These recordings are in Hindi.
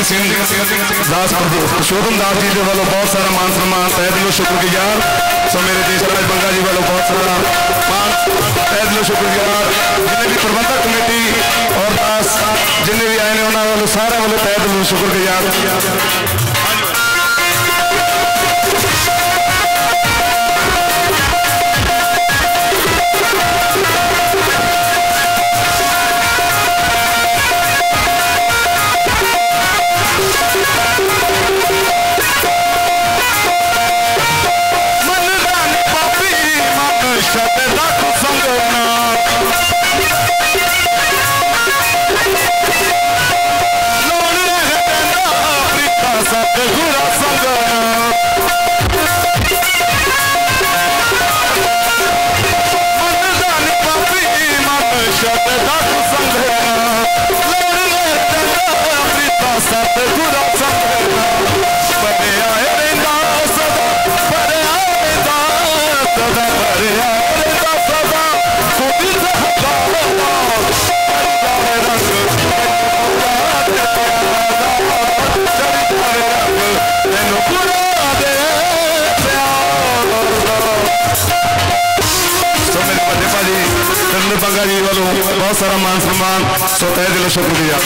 सिंह दास पुरुषोत्तम दास जी के वालों बहुत सारा मान सम्मान तहे दिलों शुक्रगुजार। सो मेरे देशराज बंगा जी वालों बहुत सारा मान तहे दिलों शुक्रगुजार। जिन्हें भी प्रबंधक कमेटी और दास जिन्हें भी आए ने उन्होंने वालों सारा वालों तहे दिलों शुक्रगुजार। बंगा जी वालों बहुत सारा मान सम्मान सो तहे दिलों शुक्रिया।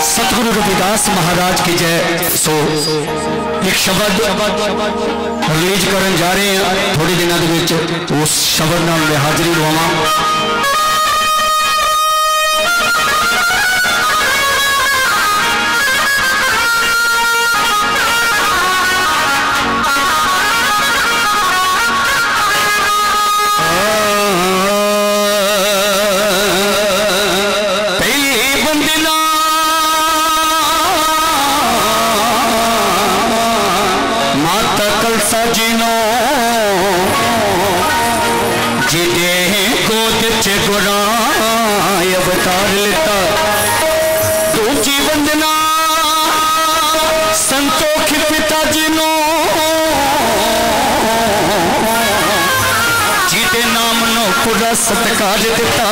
सतगुरु रविदास महाराज की जय। सो एक शब्द रिलीज करन जा रहे हैं थोड़ी दिनों के विच, उस शब्द नाल मैं हाजिरी लवावां। अवतार लेता दूजी वंदना संतोख पिताजी नो जिदे नाम नो पूरा सत्कार दिता।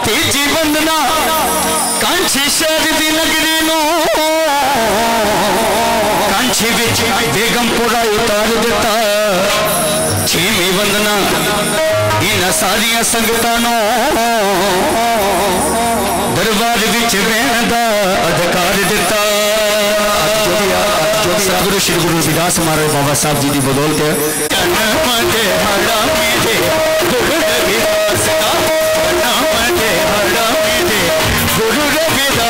तीजी वंदना कांछी शहर दी नगरी नो कांछी विच बेगमपुरा उतार दिता। छेवीं वंदना इन्हां सारियां संगतां नूं दरबार विच बैठण दा अधिकार दिता। सतगुरु श्री गुरु रविदास महाराज बाबा साहब जी की बदौलत गुरु रविदास गुरु रविदास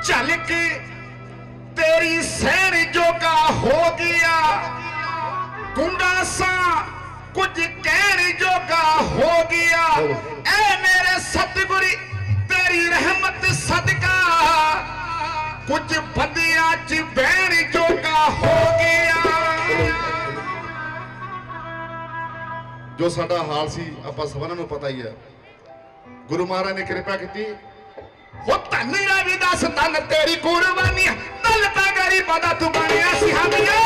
चल के तेरी सैन जोगा हो गया, गुंगा सा कुछ कहन जोगा हो गया। ऐ मेरे सतगुरु तेरी रहमत सदका कुछ बंदियां च बहन जोगा हो गया। जो साडा हाल सी आपां सबना नूं पता ही है। गुरु महाराज ने कृपा की हो धन रविदास धन तेरी कुर्बानी दल गरी पदा तू बनिया सिहाबिया।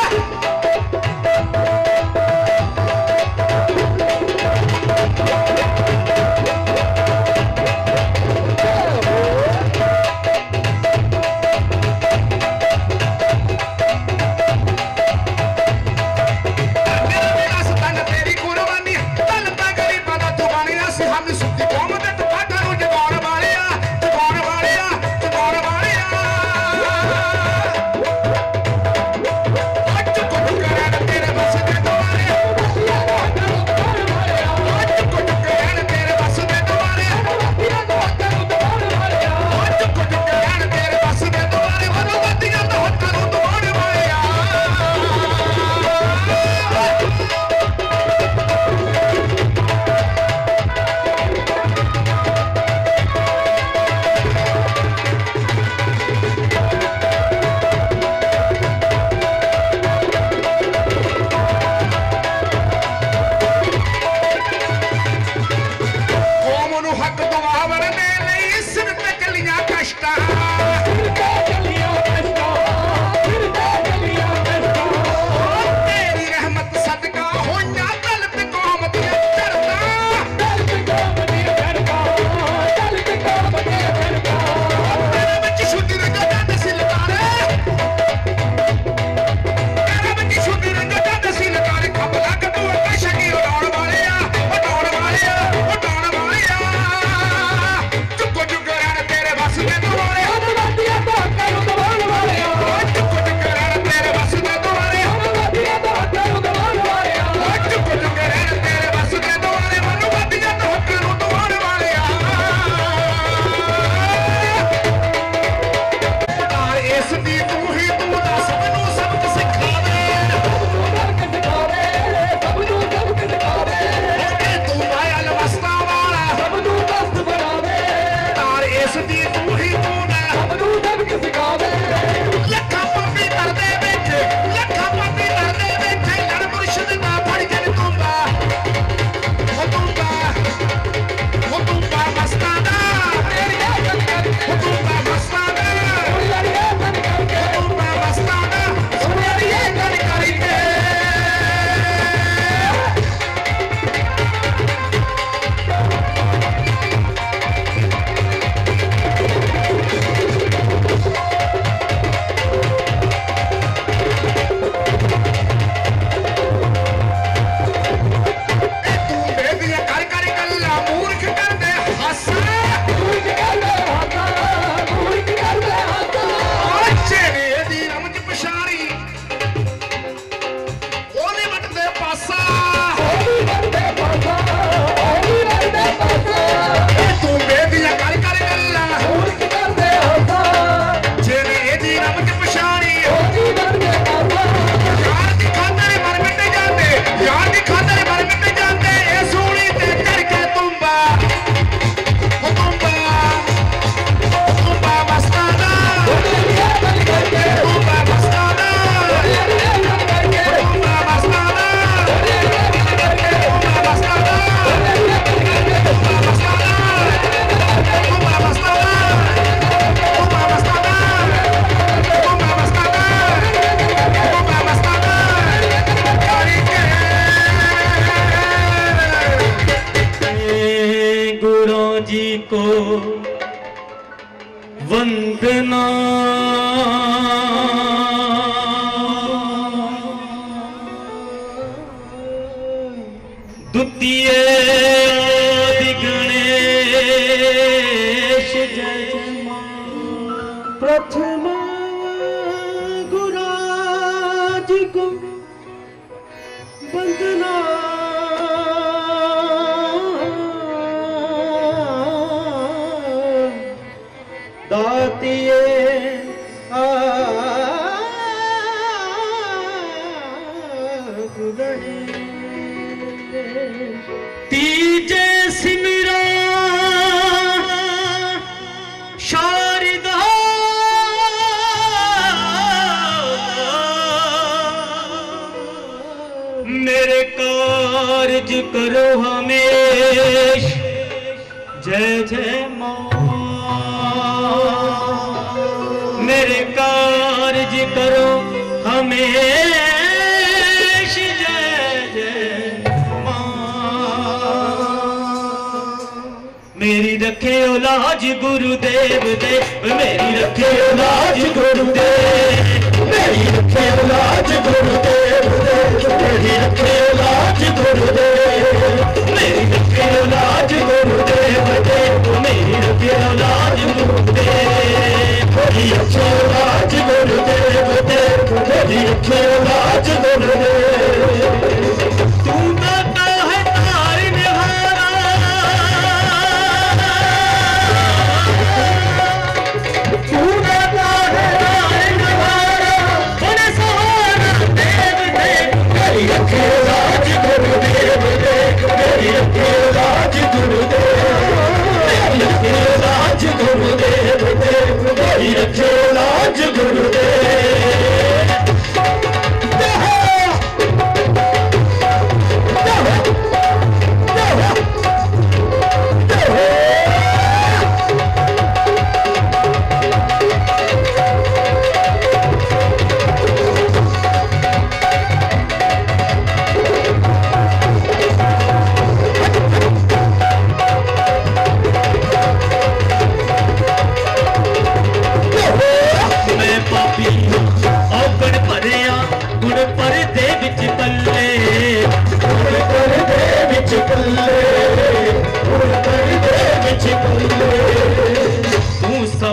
वंदना द्वितीय गणेश जय प्रथम गुराज को वंदना दातिये करो हमेश जय जय माँ। मेरे कार्य करो हमेश जय जय माँ। मेरी रखे औलाज गुरुदेव देव, मेरी रखे औलाज गुरुदेव, मेरी रखे औलाज गुरुदेव देव, मेरी रखे औलाज गुरुदेव, मेरी रखे औलाज गुरुदेव देव, मेरी रखे औलाज गुरुदेव, मेरी रखे औलाज गुरुदेव देव, मेरी रखे औलाज गुरुदेव। तू दाता है तारनहारा, तू दाता है तारनहारा, बड़े सहारा देव देव, मेरी रखे औलाज गुरुदेव देव, मेरी रखे औलाज गुरुदेव, मेरी रखे औलाज गुरुदेव देव, मेरी रखे औलाज गुरुदेव।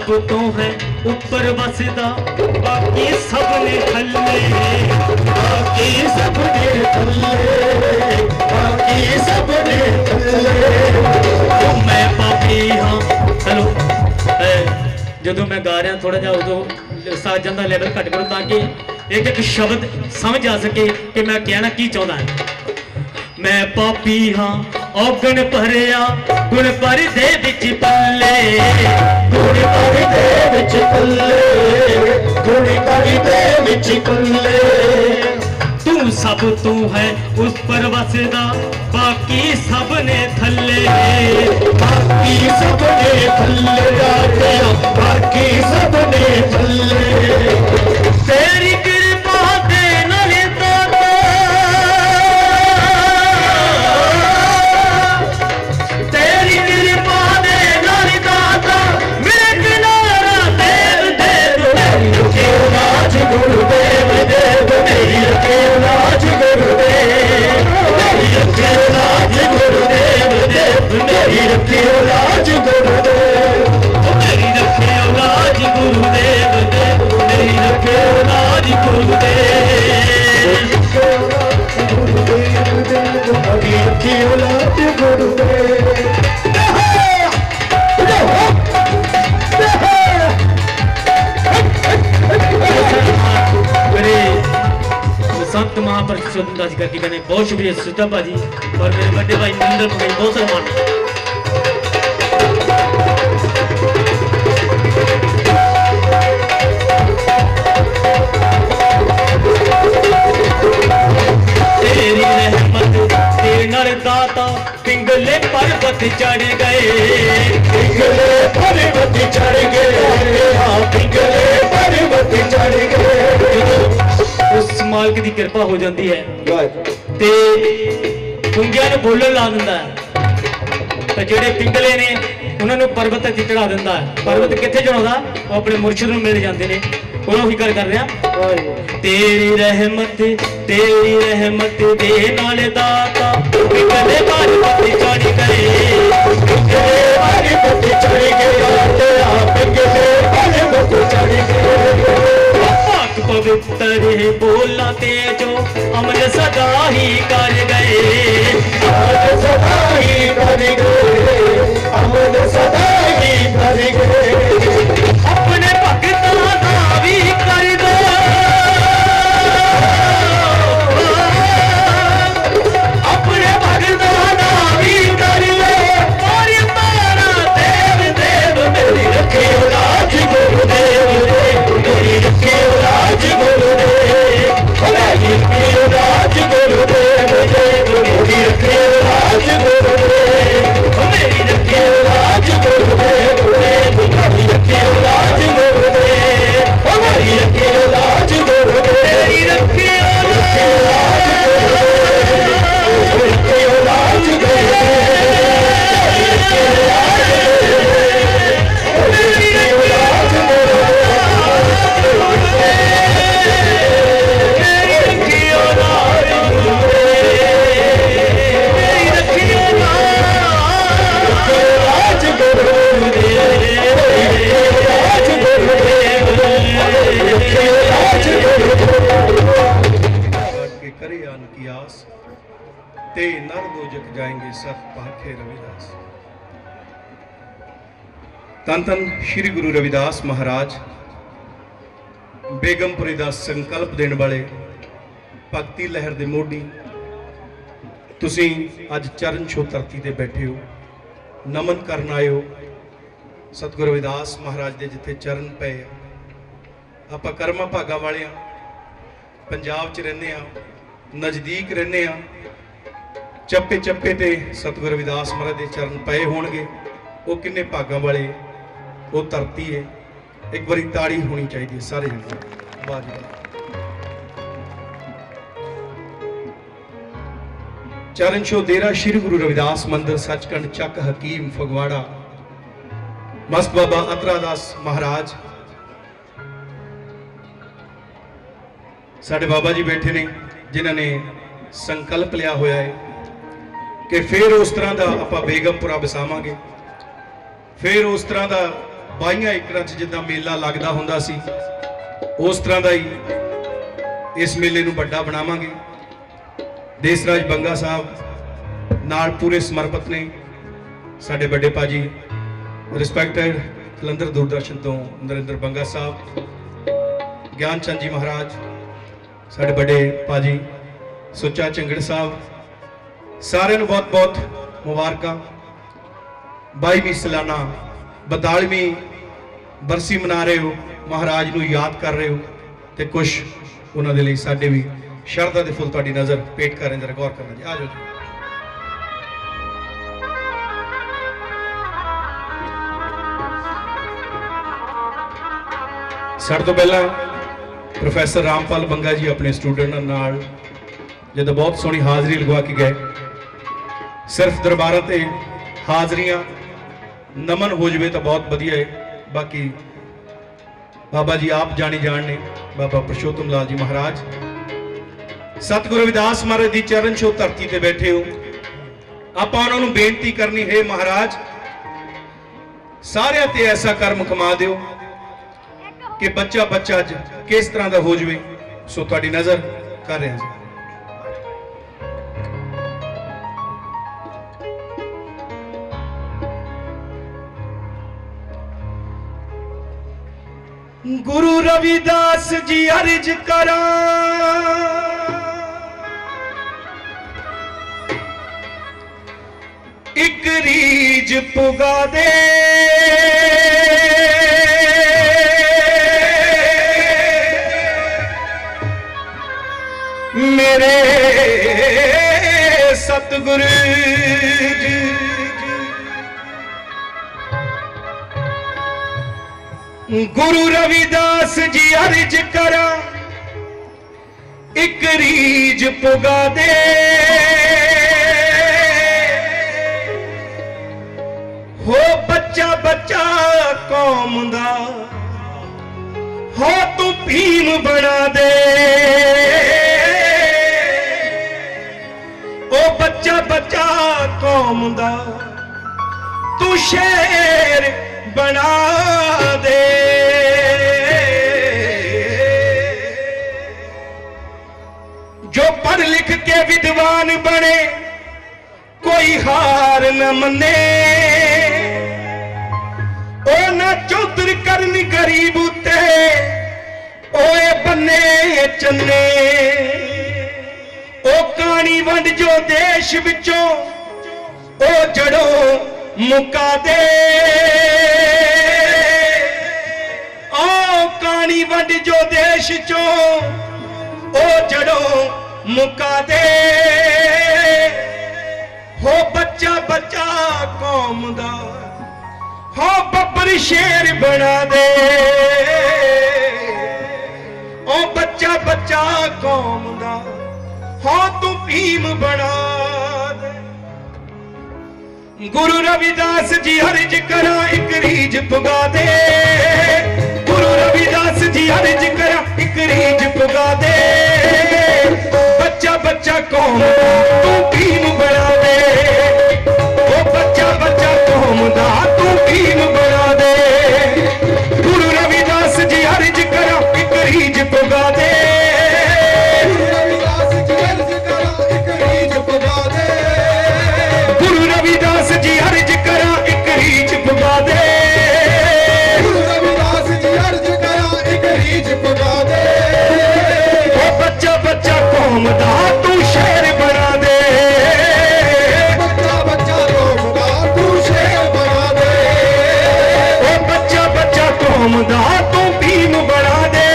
तू तो है ऊपर बसदा, बाकी सब ने थल्ले, बाकी सब ने थल्ले, बाकी सब ने थल्ले। मैं पापी हाँ। चलो जो मैं गा रहा थोड़ा जा उदो साजन का लेवल घट करो ताकि एक एक शब्द समझ आ सके कि मैं कहना की चाहता है। मैं पापी हाँ औगण भरिया, गुण पर दे विच पल्ले, गुण पर दे विच पल्ले, गुण पर दे विच पल्ले। तू सब तू है उस पर वसदा, बाकी सब ने थल्ले, बाकी सब ने थल्ले, बाकी सब ने थल्ले। तेरी कृपा दे नाले दाता, तेरी कृपा दे नाले दाता, मेरे किनारा देव देव, मेरी रखे औलाज गुरुदेव देव, मेरी रखे औलाज गुरुदेव, मेरी रखे औलाज गुरुदेव देव, मेरी रखे औलाज गुरुदेव, मेरी रखे औलाज गुरुदेव देव, मेरी रखे औलाज गुरुदेव, मेरी रखे औलाज गुरुदेव। संत महापुरुष दास करके कहने बहुत शुक्रिया सुधा भाजी और मेरे बड़े भाई नरेंद्र भाई बहुत सम्मान। तेरी रहमत तेरे नाल दाता पिंगले पर्वत चढ़ गए, पिंगले पर्वत चढ़ गए, पिंगले पर्वत चढ़ गए। उस मालिक की कृपा हो जाती है ते गुंगिया बोलन ला दिंदा है, तो जेडे पिंगले ने उन्होंने पर्वत ते चढ़ा दिंदा है। पर्वत कित्थे चढ़ाउंदा, वो अपने मुर्शिद नूं मिल जाते हैं। उन्होंने गल कर रहा, तेरी रहमत दे नाल दाता पिंगले पर्वत चढ़ गए, पिंगले पर्वत चढ़ गए, पिंगले पर्वत चढ़ गए। पवित्र बोला तेजो अमल सदा ही कर गए, अमल सदा ही कर गए, अमल सदा ही कर गए। अपने भक्तां दा भी कर दो, अपने भक्तां दा भी कर लो, और तारा देव देव, मेरी रखे औलाज गुरुदेव देव, मेरी रखे औलाज गुरुदेव, मेरी रखे औलाज गुरुदेव देव, मेरी रखे लेके जाएंगे सत पाखे रविदास। धन धन श्री गुरु रविदास महाराज बेगमपुरी का संकल्प देने वाले भगती लहर के मोढ़ी, तुसी अज चरण छो धरती ते बैठे हो, नमन करन आए हो सतगुरु रविदास महाराज के जिथे चरण पे। आपां कर्मा भागा वाले हाँ, पंजाब च रहने हाँ, नज़दीक रहने हाँ, चप्पे चप्पे ते सतगुरु रविदास महाराज के चरण पे होणगे। वो किन्ने भागा वाले, वो धरती है। एक बारी ताड़ी होनी चाहिए सारे जने। वाह जी वाह। चरण छो डेरा श्री गुरु रविदास मंदिर सचखंड चक हकीम फगवाड़ा मस्त बाबा अतरादास महाराज साडे बाबा जी बैठे ने, जिन्होंने संकल्प लिया होया है कि फिर उस तरह का आपां बेगमपुरा बसावांगे, फिर उस तरह का 22 एकड़ जिद्दां मेला लगदा हुंदा सी उस तरह का ही इस मेले नूं वड्डा बनावांगे। देसराज बंगा साहब नाल पूरे समर्पित ने, साडे बड़े भाजी रिस्पैक्टेड जलंधर दूरदर्शन तो नरेंद्र बंगा साहब, ज्ञान चंद जी महाराज, साडे बड़े भाजी सुच्चा झंगड़ साहब, सारे बहुत बहुत मुबारकां। 22वीं सालाना 42वीं बरसी मना रहे हो, महाराज नूं याद कर रहे हो, तो कुछ उन्होंने लिए साडे भी शरदा दे फुल तुहाडी नज़र पेट कर रहे, जरा गौर करना जी। आ जाओ जी। साढ़े तो पहला प्रोफैसर रामपाल बंगा जी अपने स्टूडेंट नाल जब बहुत सोहनी हाज़री लगवा के गए। सिर्फ दरबारा ते हाज़रियां नमन हो जाए तो बहुत वधिया है। बाकी बाबा जी आप जानी जान ने, बाबा पुरुषोत्तम लाल जी महाराज सतगुरु रविदास महाराज की चरण छो धरती ते बैठे हो। आपां उन्हां नूं बेनती करनी है, महाराज सारिਆਂ ते ऐसा कर्म कमा दिओ कि बच्चा बच्चा अज किस तरह का हो जाए। सो तुहाडी नज़र कर रहे हैं। गुरु रविदास जी अर्ज करा, एक रीज पुगा दे, मेरे सतगुरु जी। गुरु रविदास जी अर्ज करा, एक रीज पुगा दे, हो बच्चा बच्चा कौम दा, हो तू भीम बना दे। ओ बच्चा बच्चा कौम दा, तू शेर बना दे। जो पढ़ लिख के विद्वान बने, कोई हार न मने, ओ न चौधर करनी गरीब उते, ओए बन्ने चन्ने। ओ कहानी वंड जो देश विचों, ओ जड़ों मुका दे। ओ कहानी वंड जो देश चों, ओ जड़ों मुका दे। हो बच्चा बच्चा कौम दा, हो बब्बर शेर बना दे। ओ बच्चा बच्चा कौम दा, हो तू भीम बना दे। गुरु रविदास जी अर्ज करा, एक रीज पुगा दे। गुरु रविदास जी अर्ज करा, एक रीज पुगा दे। बच्चा बच्चा कौम तू भीम बना दे। ओ बच्चा बच्चा कौम दा, तू भीम बना दे। गुरु रविदास जी अर्ज करा, एक रीज पुगा दे। रविदास जी अर्ज करा, एक रीज पुगा दे। जी अर्ज करा एक रीच पुगा दे, गुरु रविदास जी अर्ज करा एक रीच पुगा दे। ओ बच्चा बच्चा कौम दा तू शेर बना दे, बच्चा बच्चा कौम दा तू शेर बना दे। ओ बच्चा बच्चा कौम दा तू भीम बना दे।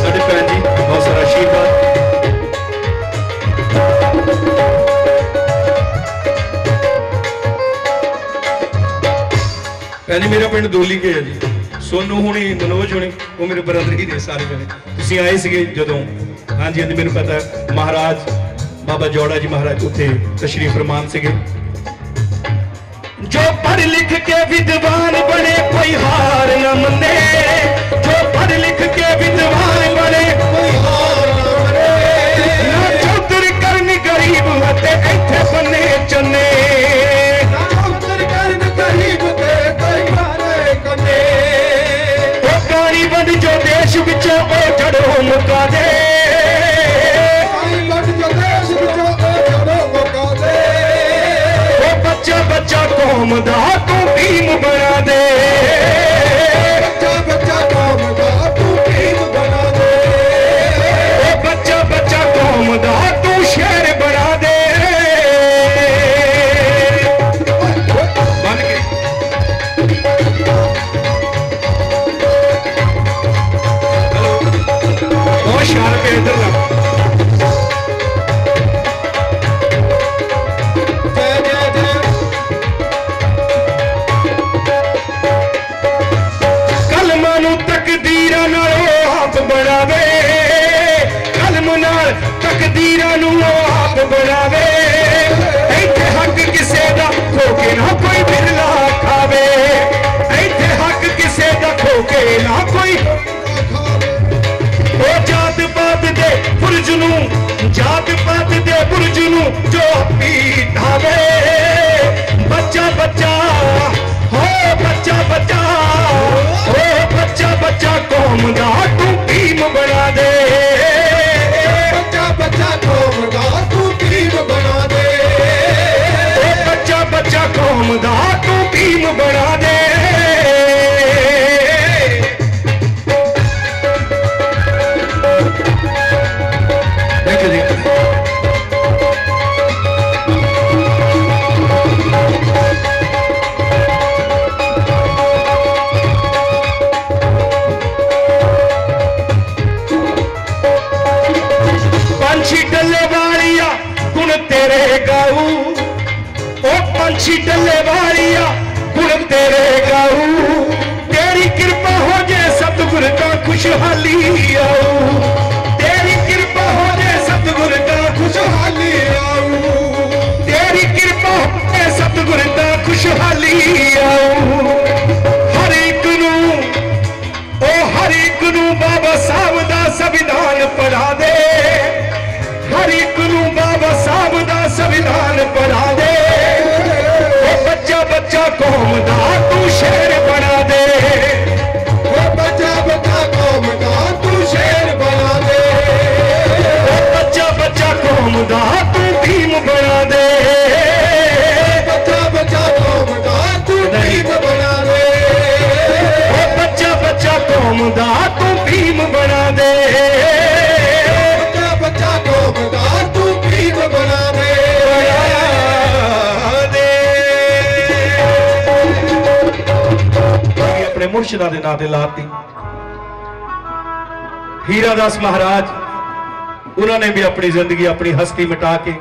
साडे भैन जी बहुत सारा आशीर्वाद। ਭੈਣ ਜੀ ਮੇਰਾ ਪਿੰਡ ਦੋਲੀ ਕੇ ਹੈ ਜੀ। ਸੋਨੂ ਹੁਣੀ ਮਨੋਜ ਹੁਣੀ ਉਹ ਮੇਰੇ ਬ੍ਰਦਰ ਹੀ ਨੇ ਸਾਰੇ ਜਣੇ। ਤੁਸੀਂ ਆਏ ਸੀਗੇ ਜਦੋਂ? ਹਾਂਜੀ ਹਾਂਜੀ ਮੈਨੂੰ ਪਤਾ ਹੈ। ਮਹਾਰਾਜ ਬਾਬਾ ਜੋੜਾ ਜੀ ਮਹਾਰਾਜ ਉੱਥੇ ਤਸ਼ਰੀਫ ਫਰਮਾਨ ਸੀਗੇ। जो पढ़ लिख के विद्वान बने कोई हार न मने, जो पढ़ लिख के विद्वान बने कोई हार ना मने, ना चौधरी करनी गरीब हते इत्थे बने चने। ना उत्तर करन गरीब ते कोई मारे कने। ओ गाड़ी बन जो देश विचों ओ जड़ो मुका दे, आई लट जो देश विचों ओ जड़ो मुका दे। ओ बच्चा बच्चा कौम दा तू भीम बना दे, बच्चा बच्चा कौम दा तू भीम बना दे। ओ बच्चा बच्चा कौम दा तू शेर बना दे। बन के हेलो बहुत शान पे इधर लग। जय जय जय कलमां नूं तकदीरां नाल आप बनावे, कलम नाल तकदीरां नूं आप बनावे। इत्थे हक किसे दा खो के ना कोई बिरला खावे, इत्थे हक किसे दा खो के ना कोई। ओ जात पात दे बुरज नूं, जात पात दे बुरज नूं जो अपनी ढावे। बच्चा बच्चा हो बच्चा बच्चा हो बच्चा बच्चा कौम दा तू भीम बना दे, बच्चा बच्चा कौम दा तू भीम बना दे। ओ बच्चा बच्चा कौम दा तू भीम बना दे। देखो देखो पंछी डल्ले वालिया गुण तेरे गाऊ, ओ पंछी डल्ले वालिया गुण तेरे गाऊ। तेरी कृपा हो जाए सतगुर का खुशहाली आऊ, तेरी कृपा हो जाए सतगुर का खुशहाली आऊ, तेरी कृपा हो जाए सतगुर का खुशहाली आऊ। हर एक नू ओ हर एक नू बाबा साहब दा संविधान पढ़ा दे, हर एक नू बाबा साहब दा संविधान पढ़ा दे। ओ बच्चा बच्चा कौम दा तू शेर बना दे, ओ बच्चा बच्चा कौम दा तू शेर बना दे। ओ बच्चा बच्चा कौम दा तू भीम बना दे। बच्चा बच्चा कौम दा तू भीम बना दे। ओ बच्चा बच्चा कौम दा तू भीम बना दे। बच्चा बच्चा कौम दा तू भीम बना दे। अपने मुर्शिदा दे नां ते लाती। हीरा दास महाराज उन्होंने भी अपनी जिंदगी अपनी हस्ती मिटा के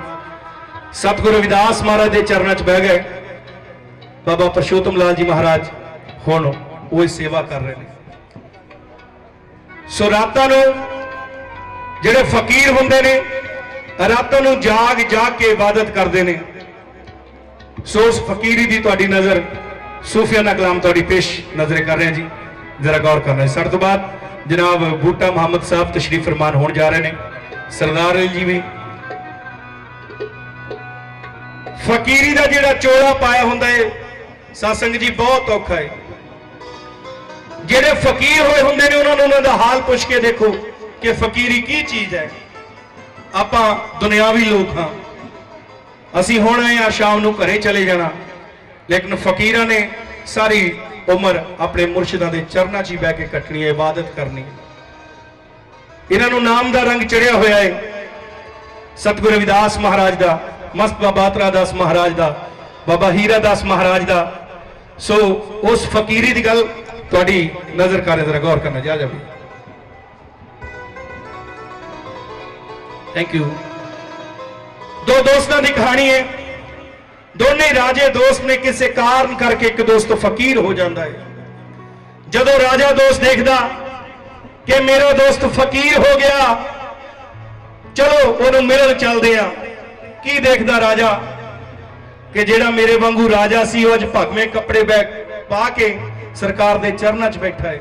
सतगुरु रविदास महाराज के चरणों च बह गए। बाबा परशोत्तम लाल जी महाराज हुण वो सेवा कर रहे हैं। सो रातां नूं जिहड़े फकीर हुंदे ने रातां नूं जाग जाग के इबादत करते हैं। सो उस फकीरी की तुहाडी नज़र सूफियाना कलाम तुहाडी पेश नजर कर रहे हैं जी, जरा गौर करना है। साढ़े तो बाद जनाब बूटा मोहम्मद साहब तशरीफ फरमान होने जा रहे हैं। सरदार जी भी फकीरी का जिहड़ा चोला पाया हुंदा है सत्संग जी बहुत औखा है। ਜਿਹੜੇ फकीर ਹੋਏ ਹੁੰਦੇ ਨੇ ਉਹਨਾਂ ਨੂੰ ਉਹਨਾਂ ਦਾ ਹਾਲ ਪੁੱਛ ਕੇ ਦੇਖੋ ਕਿ फकीरी की चीज़ है। ਆਪਾਂ ਦੁਨਿਆਵੀ ਲੋਕ ਹਾਂ, ਅਸੀਂ ਹੁਣ ਆਏ ਆ शाम ਨੂੰ ਘਰੇ चले जाना, लेकिन फकीरां ने सारी उम्र अपने मुर्शिदां दे चरनां 'ਚ ही बह के कटनी है, इबादत करनी है। इन्हां नूं नाम दा रंग चढ़िया होया है सतगुरु रविदास महाराज दा, मस्त बाबा बातरा दास महाराज दा, बाबा हीरा दास महाराज दा। सो उस फकीरी दी गल तुहाडी नजर करे जरा गौर करना जा जावे। Thank you. दो दोस्तों की कहानी है, दोने राजे दोस्त ने किसी कारण करके एक दोस्त फकीर हो जाता है। जदों राजा दोस्त देखदा कि मेरा दोस्त फकीर हो गया, चलो उन्होंने मिलन चलते हैं। की देखदा राजा कि जेड़ा मेरे वांगू राजा सी अज भगवे कपड़े पा के सरकार के चरणों च बैठा है।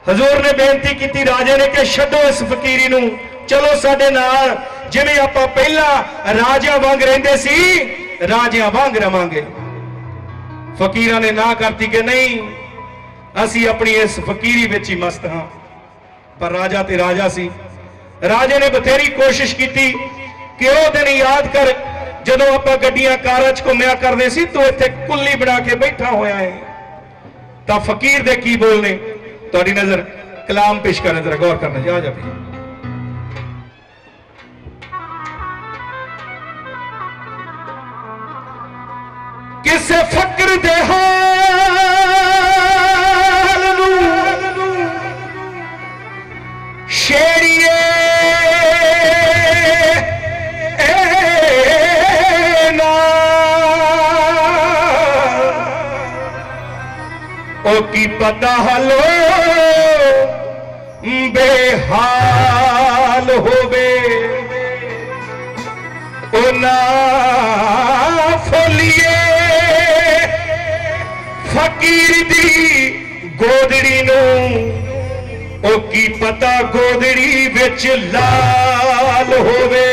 हजूर ने बेनती की राजे ने कि छड्डो इस फकीरी नूं, चलो साडे नाल जिवें आपां पहला राजा वांग रहिंदे सी राजियां वांग रवांगे। फकीरां ने ना करती कि नहीं, असी अपनी इस फकीरी विच ही मस्त हां। पर राजा ते राजा सी, राजे ने बथेरी कोशिश की कि वो दिन याद कर जदों आपां गड्डियां कारां च घुम्या करदे सी, तू इत्थे कुल्ली बना के बैठा होया है। तां फकीर दे की बोलने तुहाडी नजर कलाम पेश करना, जरा गौर करना जा जावे। किसे फकर दे हाल नूं शेरिए ना ओ की पता हलो बेहाल होवे ओ ना फोलिए फकीर दी गोदड़ी नूं ओ की पता गोदड़ी विच लाल होवे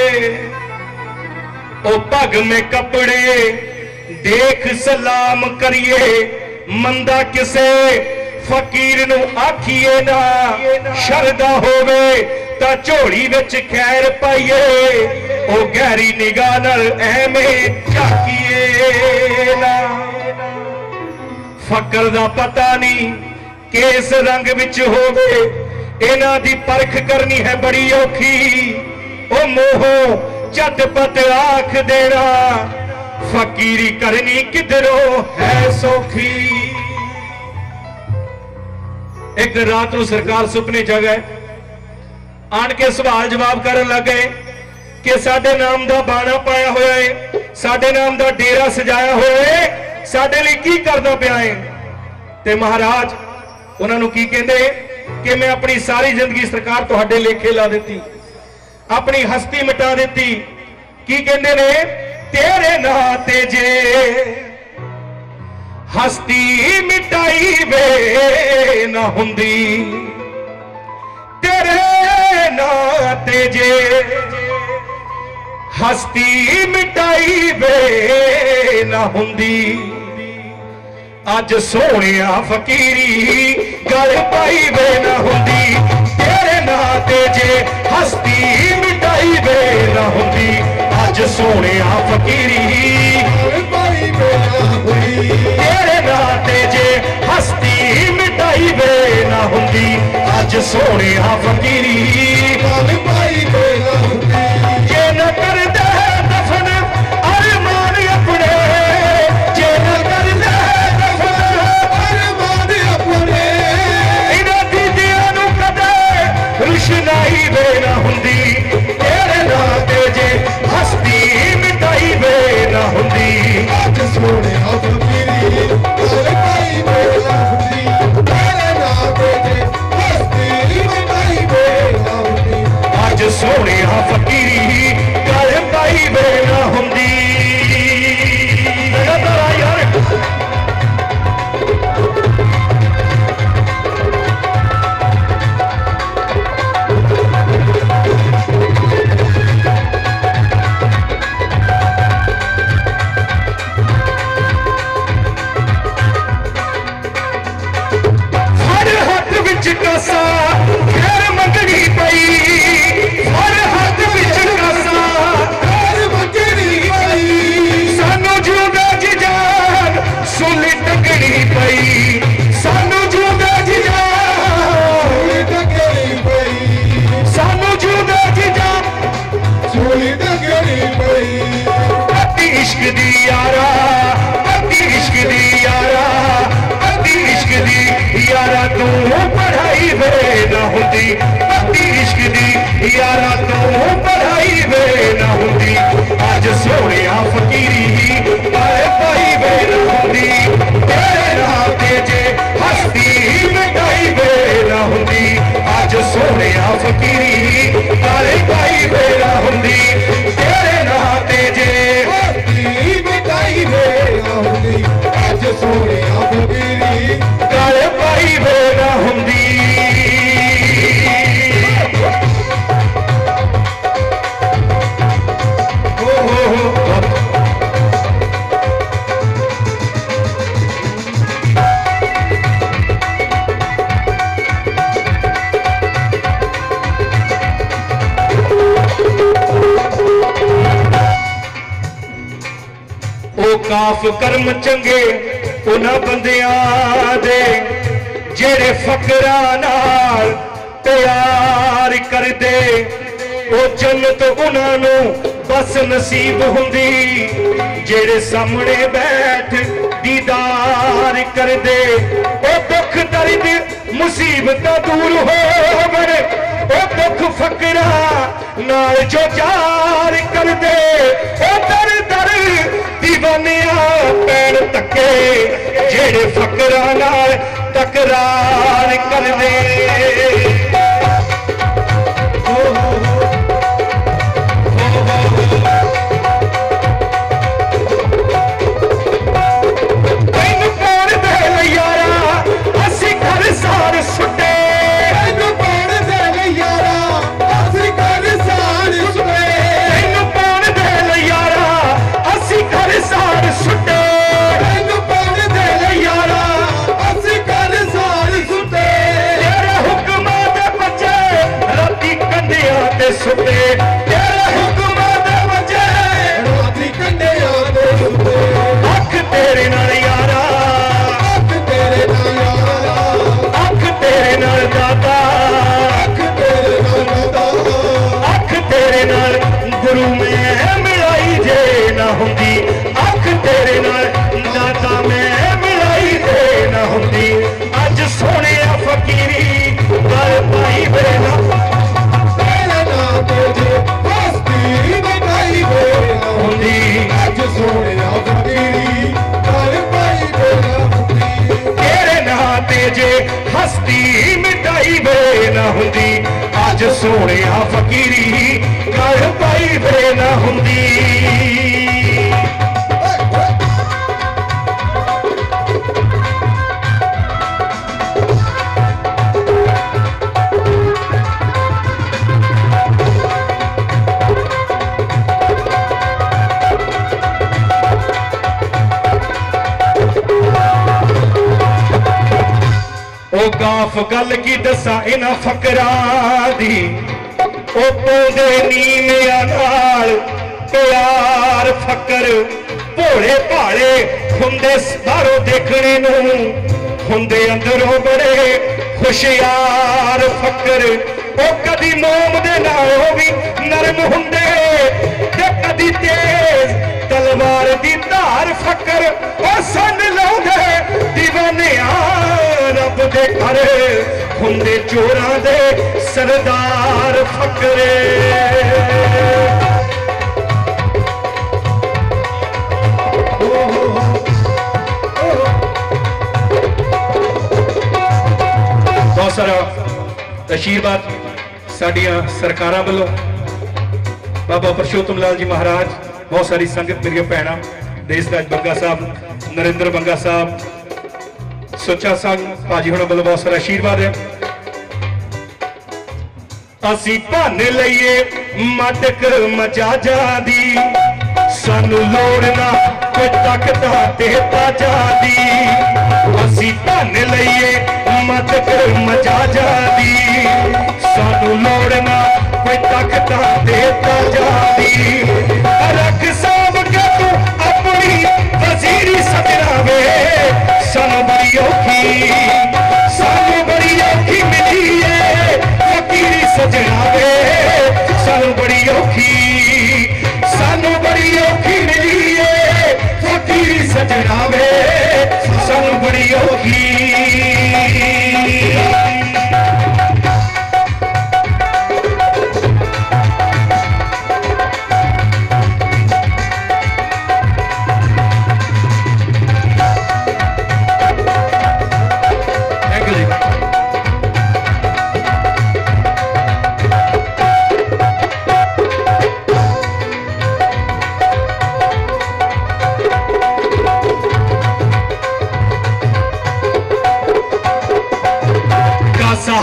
ओ पग में कपड़े देख सलाम करिए मंदा किसे फकीर नूं आखिए ना शरदा होवे ता झोली विच खैर पाइए ओ गहरी निगाह नाल ऐवें झाकीए ना। फकर दा पता नहीं किस रंग विच होवे, इन्हां दी परख करनी है बड़ी औखी। ओ मोहो झटपट आख देना फकीरी करनी किधरों है सौखी। एक रात नूं सरकार सुपने च गए, आन के सवाल जवाब करन लग गए कि साडे नाम दा बाणा पाया होया है, साडे नाम दा डेरा सजाया होया है, साडे लिए की करदा पिया है। ते महाराज उन्होंने की कहते कि मैं अपनी सारी जिंदगी सरकार तुहाडे लेखे ला दी, अपनी हस्ती मिटा दी। की कहते ने तेरे नाते जे हस्ती मिटाई वे ना हुंदी, तेरे नाते जे हस्ती मिटाई वे ना हुंदी। अज सोनिया फकीरी गल पाई वे ना हुंदी, तेरे नाते जे हस्ती मिटाई वे ना हुंदी। अज सोनिया फकीरी गल पाई वे ना हुंदी, तेरे नाते जे हस्ती मिटाई वे ना हुंदी। अज सोनिया फकीरी गल पाई वे ना हुंदी। जे न करदे दफन अरमान अपने, जे न करदे रुशनाई वे ना हुंदी, तेरे नाते जे हस्ती मिटाई वे ना हुंदी। अज सोने फकीरी गल पाई वे ना हुंदी, तेरे नाते जे हस्ती मिटाई वे ना हुंदी। कासा खैर मंगनी पई हर हाथ विच कासा खैर मंगनी पई सानू जूदा जिजान सुली टंगनी पई सानू जूदा जिजान सुली टंगनी पई सानू जूदा जिजान सुली टंगनी पई अति इश्क दी यारा अति इश्क दी यारा अति इश्क दी यारा तू पढ़ाई वे ना होती अति इश्क दी यारा तू पढ़ाई वे ना होती आज सोने फकीरी पाई वे ना होती तेरे नाते जे हस्ती मिटाई वे ना होती आज सोने फकीरी पाई वे ना होती तेरे नाते जे हस्ती मिटाई वे ना होती आज सोने फकीरी पाई वे ना होती काफ कर्म चंगे उन्हां बंदियां दे जेड़े फकरां नाल प्यार कर दे ओ जन्नत उन्हां नू बस नसीब हुंदी जेड़े सामने बैठ दीदार कर दे ओ दुख दर्द मुसीबत दूर होवे ओ दुख फकरां नाल जो जार कर दे ओ दर दर दीवानिया पैर तके जेड़े फकरां नाल तकरार कर दे तैनू पाण दे यारा असी घर सार सुटे तैनू पाण दे यारा असी घर सार सुटे तैनू पाण दे यारा असी घर सार सुटे तैनू पाण दे यारा असी घर सार सुटे तेरे हुक्म दे बच्चे राती कंडियां ते सुटे तेरे हुक्म दे बच्चे राती कंडियां ते सुटे अख तेरे नाल यारा अख तेरे नाल यारा अख तेरे नाल दादा अख तेरे नाल दादा अख तेरे नाल गुरु में मिलाई जे ना हुंदी अख तेरे नाल दादा में मिलाई जे ना हुंदी अज सोने फकीरी गल पाई वे ना तेरे नाल तुझे हस्ती मिटाई वे ना हुंदी अज सोने फकीरी गल पाई वे ना हुंदी तेरे नाल तुझे हस्ती मिटाई वे ना हुंदी अज सोने फकीरी गल पाई वे ना हुंदी ओ गाफ गल की दसा इन्हां फकरां दी ओ पौंदे नीमिया नाल प्यार फकर भोले भाले हुंदे बाहरों देखने नूं हुंदे अंदरों बड़े खुशियार फकर ओ कदी मोम दे नालों भी नरम हुंदे ते कदी तेज तलवार दी धार फकर ओ सन लाउंदे दीवानिया रब दे घर हुंदे चोरां दे सरदार फकरे बहुत सारा आशीर्वाद साडियां सरकारां वालों बाबा परशोत्तम लाल जी महाराज बहुत सारी संगत मेरी भैन देशराज बंगा साहब नरेंद्र बंगा साहब सुच्चा संघ भाजी होना वालों बहुत सारा आशीर्वाद है असी भन लईए मटक मजाजा दी सानू लोड़ ना कोई तकदा ते ताजा दी असी भन लईए मत कर मजा जादी सानू लोड़ ना कोई तख्ता देता जादी रख साहब के तू अपनी वजीरी सजना वे सानू बड़ी औखी मिली है फकीरी सजना वे सानू बड़ी औखी मिली है फकीरी सजना वे सानू बड़ी औखी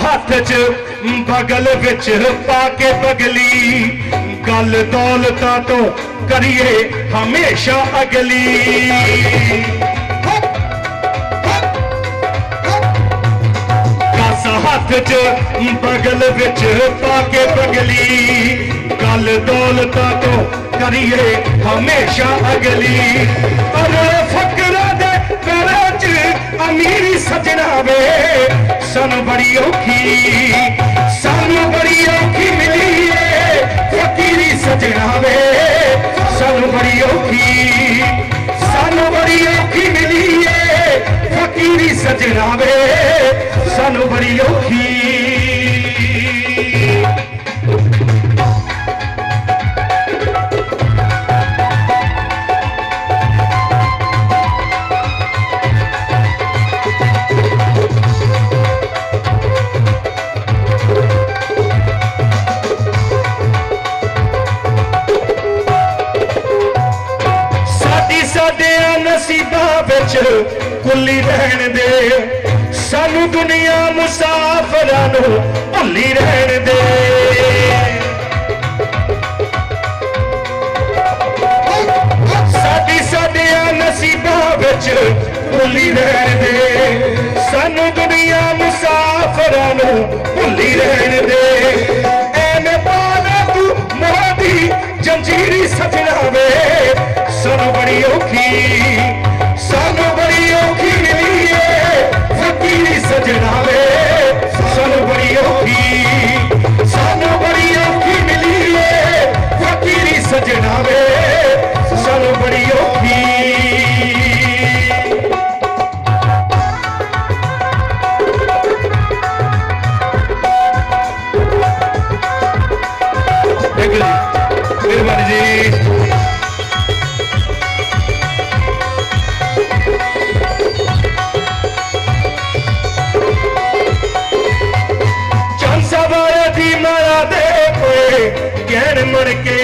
हाथ च बगल विच पाके पगली गल दौलता तो करिए हमेशा अगली हाथ च बगल विच पाके पगली गल दौलता तो करिए हमेशा अगली अरे फकरा दे पैरां च अमीरी सजना वे सानू बड़ी औखी मिली है फकीरी सजना वे सानू बड़ी औखी मिली है फकीरी सजना वे सानू बड़ी औखी कुली रहन दे सानू दुनिया मुसाफरां नू भुल्ली रहन दे साडिया नसीबां विच कुली रहन दे सानू दुनिया मुसाफरां नू भुल्ली रहन दे ऐने पाना तू मोदी जंजीरी सजना वे सानू बड़ी औखी मिली है फकीरी सजना वे सानू बड़ी औखी मिली है फकीरी सजना वे सानू बड़ी औखी मेहरबानी जी गैर मर के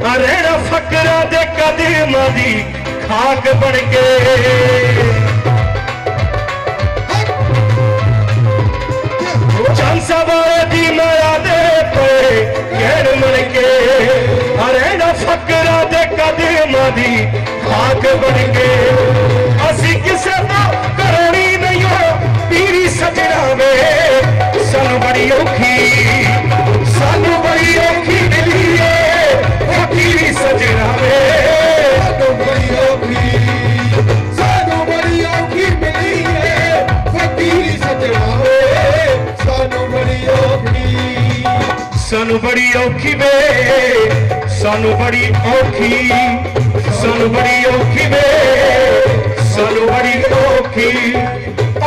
रहना फकरा दे कदम दी खाक बन के चांसा दी माया दे पे गैर मर के रहना फकरा दे कदम दी खाक बन के असी किसे तो करोड़ी नहीं हो पीरी सजना वे सानू बड़ी औखी मिली है फकीरी सजना वे सानू बड़ी औखी मिली है फकीरी सजना वे सानू बड़ी औखी वे सानू बड़ी औखी वे सानू बड़ी औखी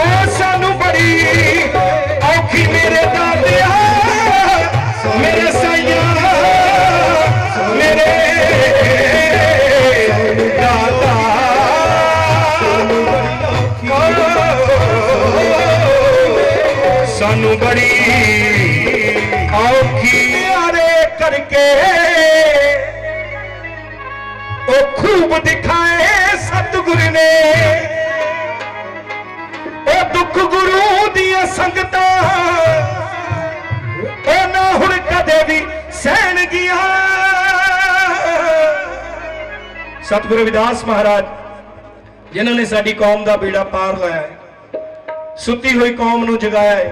ओ सानू बड़ी औखी मेरे दादिया मेरे सैया मेरे दादा सानू बड़ी औखी अरे करके ओ खूब दिखाए सतगुरु ने ओ दुख गुरु दिया संगता ना हुण कदे भी सहन गया सतगुरु रविदास महाराज जिन्होंने साडी कौम का बेड़ा पार लाया है सुती हुई कौम नूं जगाया है।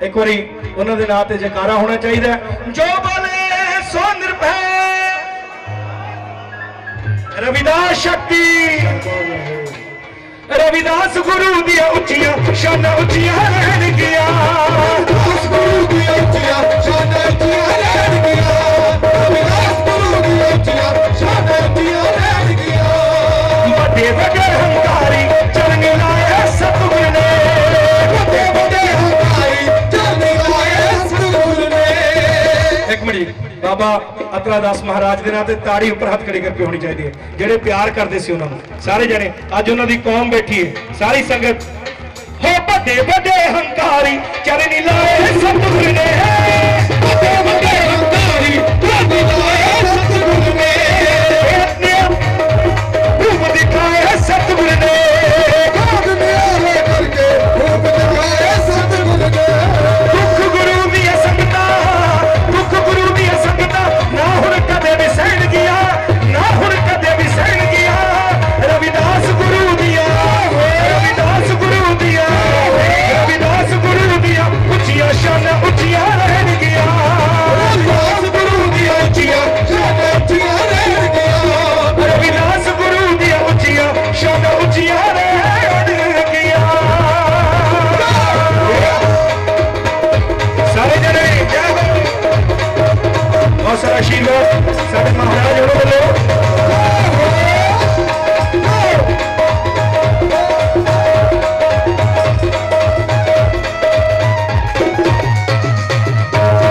एक बारी उन्होंने नाम ते जयकारा होना चाहिए। जो बोले सो निर्भय रविदास शक्ति, रविदास गुरु दिया उचिया शाना उचिया रहन गया, रविदास गुरु दिया उचिया शाना उचिया रहन गया, रविदास गुरु दिया उचिया शाना उचिया रहन गया। बड़े बड़े हंकारी चरण लाए सतगुरु ने, बड़े बड़े हंकारी चरण लाए सतगुरु ने। एक मिनट बाबा अतला दास महाराज के नाम ते ताड़ी उपर हाथ खड़े करके होनी चाहिए। जेडे प्यार करते सी उन्होंने सारे जने अज उन्होंने कौम बैठी है सारी संगत हो। बड़े बड़े हंकारी चरण लाए सतगुरु ने, बड़े बड़े हंकारी चरण लाए सतगुरु ने, रूप दिखाए सतगुरु ने, काग न्यारे करके रूप दिखाए सतगुरु ने। दुख गुरु दी संगता, दुख गुरु दी संगता ना हुण कदे भी सहन गया, ना हुण कदे भी सहन गया। रविदास गुरु दिया, रविदास गुरु दिया, रविदास गुरु दिया उचिया शान उचिया रहन गया, रविदास गुरु दिया उचिया शान उचिया रहन गया, रविदास गुरु दिया उचिया शान उचिया रहन गया। सारे जने जय हो। बहुत सारा आशीर्वाद सारे महाराज हो बोलो।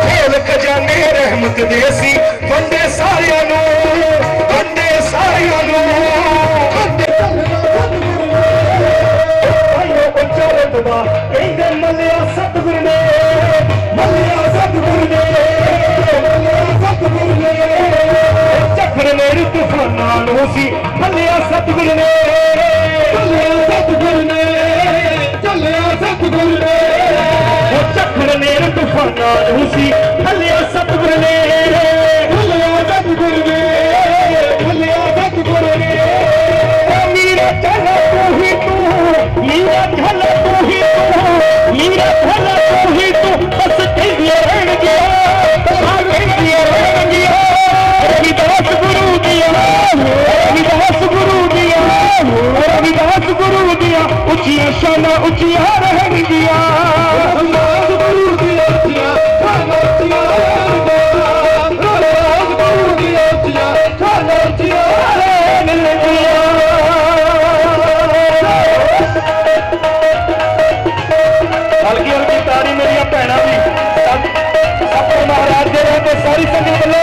खेल खजाने रहमत देसी वंडे सारियां नू, वंडे सारियां नू, कहते मलिया सतगुरु ने, मलिया सतगुरु ने, मलिया सतगुरु ने। चक्र ने तूफाना नू सी मलिया सतगुरु ने, मलिया सतगुरु ने, चलिया सतगुरु ने। चक्र ने तूफाना नू सी मलिया सतगुरु ने, चलिया सतगुरु ने, चलिया सतगुरु ने। मीरा चला तू ही तू, मीरा चला तू ही तू, मीरा चला तू ही तू, बस कहदिया रहन गया, कहदिया रहन गया। रविदास गुरु दिया, रविदास गुरु दिया, रविदास गुरु दिया उचिया शाना उचिया रहन गया, रविदास गुरु दिया उचिया शान उचिया रहन गया, रविदास गुरु दिया उचिया शान उचिया रहन गया। हल्की हल्की ताड़ी मेरी भैन भी सब महाराज के रहते सारी संगत बोलो।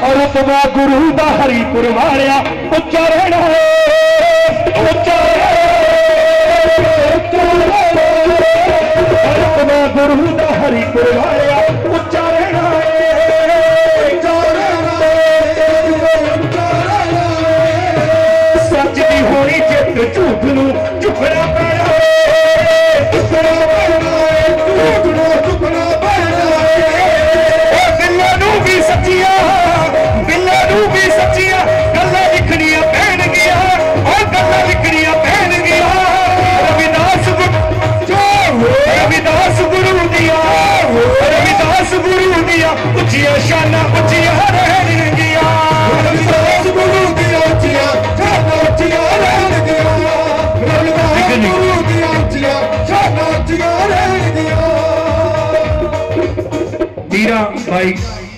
और रुतबा गुरु दा हरिपुर मारिया उच्चा रहना है, उच्चा रुतबा गुरु दा हरिपुर मारिया उच्चा रहना है, सच दी होनी जित झूठ नू झुकना पैना है, झुकना पैना है, झूठ नू झुकना पैना है। दिलों नू भी सच्चिया, दिलों नू भी सच्चिया गल्लां लिखनियां पैण गया, और गल्लां लिखनियां पैण गया। रविदास गुरु रविदास गुरु दिया, रविदास गुरु दिया उचिया शाना उचिया रहन गया, रविदास गुरु दिया उचिया शान उचिया रहन गया, रविदास गुरु दिया उचिया शान उचिया रहन गया। मीरा भाई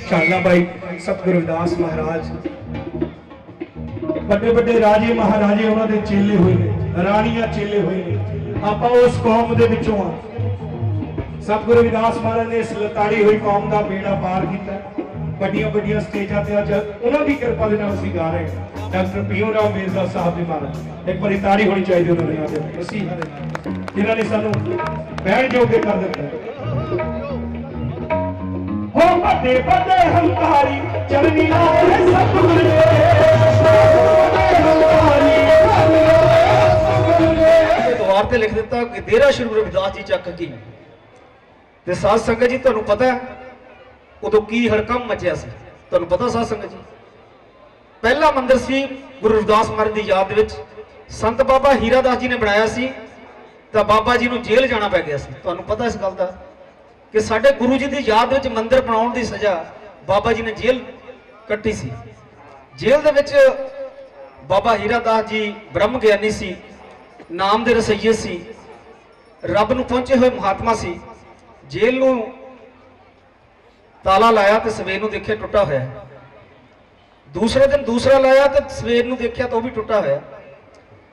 शाला भाई सतगुरु रविदास महाराज बड़े बड़े राजे महाराजे उन्होंने चेले हुए ने, रानियां चेले हुए ने। आप उस कौम के विचों हाँ। सतगुरु रविदास महाराज ने इस लताड़ी हुई कौम का बेड़ा पार किया। बड़िया बड़िया स्टेजा ते अज उन्होंने कृपा के नाल असीं गा रहे हैं। डॉक्टर पीओ राव मेजदा साहब जी महाराज एक बारी ताड़ी होनी चाहिए उन्होंने असी जिन्होंने सानू बहन जोगे कर दिता। हो बड़े बड़े हंकारी चरनी लाए सतगुरु ने, द्वार ते लिख दिता कि देरा श्री गुरु रविदास जी चक की। ते साध संगत जी तुहानू पता है ਉਦੋਂ ਕੀ ਹੜਕੰਮ ਮਚਿਆ ਸੀ ਤੁਹਾਨੂੰ ਪਤਾ ਸਾਧ ਸੰਗਤ ਜੀ। ਪਹਿਲਾ ਮੰਦਿਰ ਸੀ ਗੁਰੂ ਰਵਿਦਾਸ ਮਹਾਰਾਜ ਦੀ ਯਾਦ ਦੇ ਵਿੱਚ, ਸੰਤ ਬਾਬਾ ਹੀਰਾ ਦਾਸ ਜੀ ਨੇ ਬਣਾਇਆ ਸੀ, ਤਾਂ ਬਾਬਾ ਜੀ ਨੂੰ ਜੇਲ੍ਹ ਜਾਣਾ ਪੈ ਗਿਆ ਸੀ। ਤੁਹਾਨੂੰ ਪਤਾ ਇਸ ਗੱਲ ਦਾ ਕਿ ਸਾਡੇ ਗੁਰੂ ਜੀ ਦੀ ਯਾਦ ਵਿੱਚ ਮੰਦਿਰ ਬਣਾਉਣ ਦੀ ਸਜ਼ਾ ਬਾਬਾ ਜੀ ਨੇ ਜੇਲ੍ਹ ਕੱਟੀ ਸੀ। ਜੇਲ੍ਹ ਦੇ ਵਿੱਚ ਬਾਬਾ ਹੀਰਾ ਦਾਸ ਜੀ ਬ੍ਰਹਮ ਗਿਆਨੀ ਸੀ, ਨਾਮ ਦੇ ਰਸਈਏ ਸੀ, ਰੱਬ ਨੂੰ ਪਹੁੰਚੇ ਹੋਏ ਮਹਾਤਮਾ ਸੀ। ਜੇਲ੍ਹ ਨੂੰ ਤਾਲਾ ਲਾਇਆ ਤੇ ਸਵੇਰ ਨੂੰ ਦੇਖਿਆ ਟੁੱਟਾ ਹੋਇਆ। ਦੂਸਰੇ ਦਿਨ ਦੂਸਰਾ ਲਾਇਆ ਤੇ ਸਵੇਰ ਨੂੰ ਦੇਖਿਆ ਤਾਂ ਉਹ ਵੀ ਟੁੱਟਾ ਹੋਇਆ।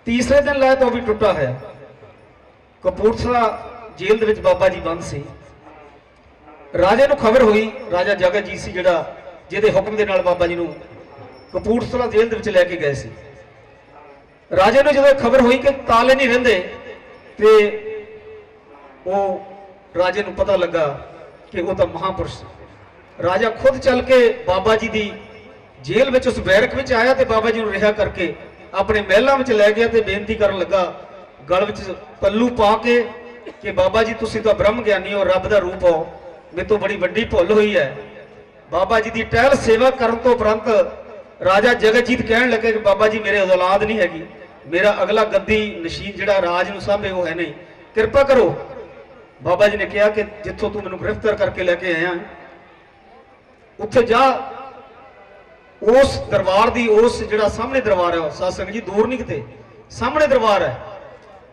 ਤੀਸਰੇ ਦਿਨ ਲਾਇਆ ਤਾਂ ਉਹ ਵੀ ਟੁੱਟਾ ਹੋਇਆ। ਕਪੂਰਥਲਾ ਜੇਲ੍ਹ ਦੇ ਵਿੱਚ ਬਾਬਾ ਜੀ ਬੰਦ ਸੀ। ਰਾਜੇ ਨੂੰ ਖਬਰ ਹੋਈ, ਰਾਜਾ ਜਗਤਜੀਤ ਸੀ ਜਿਹੜਾ, ਜਿਹਦੇ ਹੁਕਮ ਦੇ ਨਾਲ ਬਾਬਾ ਜੀ ਨੂੰ ਕਪੂਰਥਲਾ ਜੇਲ੍ਹ ਦੇ ਵਿੱਚ ਲੈ ਕੇ ਗਏ ਸੀ। ਰਾਜੇ ਨੂੰ ਜਦੋਂ ਖਬਰ ਹੋਈ ਕਿ ਤਾਲੇ ਨਹੀਂ ਰਹਿੰਦੇ, ਤੇ ਉਹ ਰਾਜੇ ਨੂੰ ਪਤਾ ਲੱਗਾ ਕਿ ਉਹ ਤਾਂ ਮਹਾਪੁਰਸ਼ ਸੀ। ਰਾਜਾ ਖੁਦ ਚੱਲ ਕੇ ਬਾਬਾ ਜੀ ਦੀ ਜੇਲ੍ਹ ਵਿੱਚ ਉਸ ਬੈਰਕ ਵਿੱਚ ਆਇਆ ਤੇ ਬਾਬਾ ਜੀ ਨੂੰ ਰਿਹਾ ਕਰਕੇ ਆਪਣੇ ਮਹਿਲਾਂ ਵਿੱਚ ਲੈ ਗਿਆ ਤੇ ਬੇਨਤੀ ਕਰਨ ਲੱਗਾ, ਗਲ ਵਿੱਚ ਪੱਲੂ ਪਾ ਕੇ, ਕਿ ਬਾਬਾ ਜੀ ਤੁਸੀਂ ਤਾਂ ਬ੍ਰਹਮ ਗਿਆਨੀ ਹੋ, ਰੱਬ ਦਾ ਰੂਪ ਹੋ, ਮੇਰੇ ਤੋਂ ਬੜੀ ਵੱਡੀ ਭੁੱਲ ਹੋਈ ਹੈ। ਬਾਬਾ ਜੀ ਦੀ ਟਹਿਲ ਸੇਵਾ ਕਰਨ ਤੋਂ ਉਪਰੰਤ ਰਾਜਾ ਜਗਤਜੀਤ ਕਹਿਣ ਲੱਗੇ ਕਿ ਬਾਬਾ ਜੀ ਮੇਰੇ ਔਲਾਦ ਨਹੀਂ ਹੈਗੀ, ਮੇਰਾ ਅਗਲਾ ਗੱਦੀ ਨਸ਼ੀਨ ਜਿਹੜਾ ਰਾਜ ਨੂੰ ਸਾਂਭੇ ਉਹ ਹੈ ਨਹੀਂ, ਕਿਰਪਾ ਕਰੋ। ਬਾਬਾ ਜੀ ਨੇ ਕਿਹਾ ਕਿ ਜਿੱਥੋਂ ਤੂੰ ਮੈਨੂੰ ਗ੍ਰਿਫਤਾਰ ਕਰਕੇ ਲੈ ਕੇ ਆਇਆ ਉੱਥੇ ਜਾ, ਉਸ ਦਰਬਾਰ ਦੀ, ਉਸ ਜਿਹੜਾ ਸਾਹਮਣੇ ਦਰਬਾਰ ਹੈ ਸਾਧ ਸੰਗਤ ਜੀ, ਦੂਰ ਨਹੀਂ ਕਿਤੇ, ਸਾਹਮਣੇ ਦਰਬਾਰ ਹੈ,